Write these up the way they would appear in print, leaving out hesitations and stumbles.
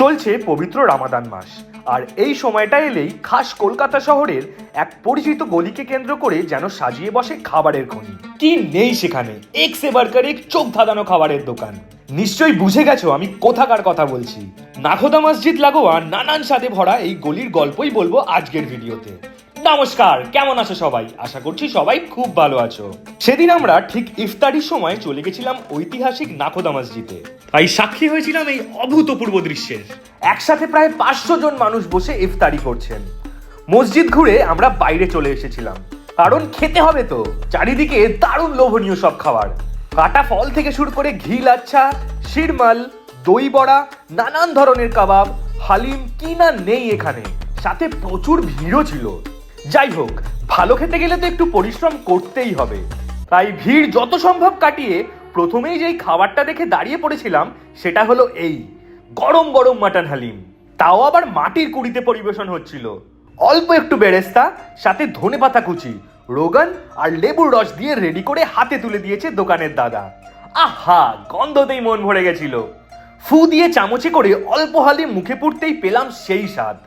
চলছে পবিত্র রামাদান মাস, আর এই সময়টা এলেই খাস কলকাতা শহরের এক পরিচিত গলিকে কেন্দ্র করে যেন সাজিয়ে বসে খাবারের খনি। কি নেই সেখানে, এক সে বাড়কর এক, চোখ ধাঁধানো খাবারের দোকান। নিশ্চয়ই বুঝে গেছো আমি কোথাকার কথা বলছি। নাখোদা মসজিদ লাগোয়া নানান স্বাদে ভরা এই গলির গল্পই বলবো আজকের ভিডিওতে। নমস্কার, কেমন আছো সবাই? আশা করছি সবাই খুব ভালো আছো। সেদিন আমরা ঠিক ইফতারির সময় চলে গেছিলাম ঐতিহাসিক নাখোদা মসজিদে। তাই সাক্ষী হয়েছিলাম এই অভূতপূর্ব দৃশ্যের। একসাথে প্রায় 500 জন মানুষ বসে ইফতারি করছেন। মসজিদ ঘুরে আমরা বাইরে চলে এসেছিলাম, কারণ খেতে হবে তো। চারিদিকে দারুণ লোভনীয় সব খাবার, কাটা ফল থেকে শুরু করে ঘি লাচ্ছা, শিরমাল, দই বড়া, নানান ধরনের কাবাব, হালিম, কি না নেই এখানে। সাথে প্রচুর ভিড়ও ছিল। যাই হোক, ভালো খেতে গেলে তো একটু পরিশ্রম করতেই হবে। তাই ভিড় যত সম্ভব কাটিয়ে প্রথমেই যেই খাবারটা দেখে দাঁড়িয়ে পড়েছিলাম সেটা হলো এই গরম গরম মাটন হালিম। তাও আবার মাটির কুড়িতে পরিবেশন হচ্ছিল। অল্প একটু বেরেস্তা, সাথে ধনেপাতা কুচি, রোগান আর লেবুর রস দিয়ে রেডি করে হাতে তুলে দিয়েছে দোকানের দাদা। আহা, গন্ধতেই মন ভরে গেছিল। ফু দিয়ে চামচে করে অল্প হালিম মুখে পুড়তেই পেলাম সেই স্বাদ।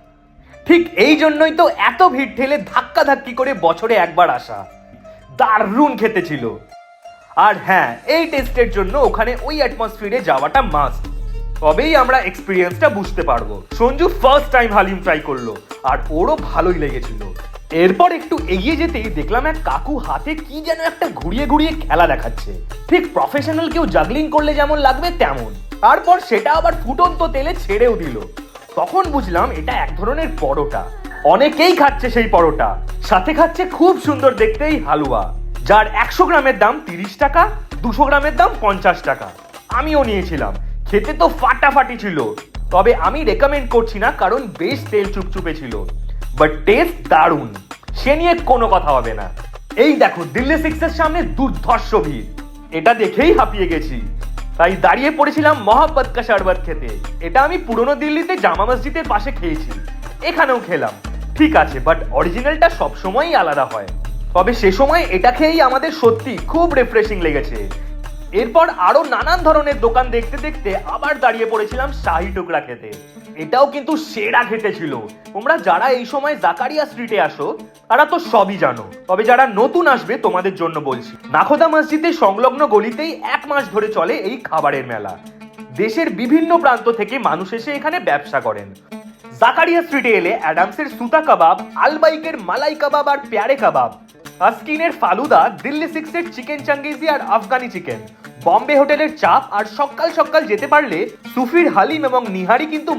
ঠিক এই জন্যই তো এত ভিড় ঠেলে ধাক্কা ধাক্কি করে বছরে একবার আসা। দারুণ খেতে ছিল। আর হ্যাঁ, এই টেস্টের জন্য ওখানে ওই অ্যাটমসফিয়ারে যাওয়াটা মাস্ট। তবেই আমরা এক্সপিরিয়েন্সটা বুঝতে পারবো। Sanju first time haleem try করলো, আর ওরও ভালোই লেগেছিল। এরপর একটু এগিয়ে যেতেই দেখলাম এক কাকু হাতে কি যেন একটা ঘুরিয়ে ঘুরিয়ে খেলা দেখাচ্ছে। ঠিক প্রফেশনাল কেউ জাগলিং করলে যেমন লাগবে তেমন। তারপর সেটা আবার ফুটন্ত তেলে ছেড়েও দিল। তখন বুঝলাম এটা এক ধরনের পরোটা। অনেকেই খাচ্ছে সেই পরোটা, সাথে খাচ্ছে খুব সুন্দর দেখতে এই হালুয়া, যার 100 গ্রামের দাম 30 টাকা, 200 গ্রামের দাম 50 টাকা। আমিও নিয়েছিলাম। খেতে তো ফাটাফাটি ছিল। তবে আমি রেকমেন্ড করছি না, কারণ বেশ তেল চুপচুপে ছিল। বাট টেস্ট দারুণ, সে নিয়ে কোনো কথা হবে না। এই দেখো, দিল্লি সিক্সের সামনে দুর্ধর্ষ ভিড়। এটা দেখেই হাঁপিয়ে গেছি। তাই দাঁড়িয়ে পড়েছিলাম মহাব্বত কা শরবত খেতে। এটা আমি পুরনো দিল্লিতে জামা মসজিদের পাশে খেয়েছি, এখানেও খেলাম। ঠিক আছে, বাট অরিজিনালটা সবসময়ই আলাদা হয়। তবে সে সময় এটা খেয়েই আমাদের সত্যি খুব রিফ্রেশিং লেগেছে। এরপর আরো নানান ধরনের দোকান দেখতে দেখতে আবার দাঁড়িয়ে পড়েছিলাম শাহি টুকরা খেতে। এটাও কিন্তু সেরা খেতে ছিল। তোমরা যারা এই সময় জাকারিয়া স্ট্রিটে আসো তারা তো সবই জানো, তবে যারা নতুন আসবে তোমাদের জন্য বলছি। নাখোদা মসজিদের সংলগ্ন গলিতেই 1 মাস ধরে চলে এই খাবারের মেলা। দেশের বিভিন্ন প্রান্ত থেকে মানুষ এসে এখানে ব্যবসা করেন। জাকারিয়া স্ট্রিটে এলে অ্যাডামসের সুতা কাবাব, আলবাইকের মালাই কাবাব আর প্যারে কাবাব, আস্কিনের ফালুদা, দিল্লি সিক্সের চিকেন চাঙ্গিজি আর আফগানি চিকেন, বম্বে হোটেলের চাপ, আর সকাল সকাল যেতে পারলে সুফির হালিম এবং নিহারি কিন্তু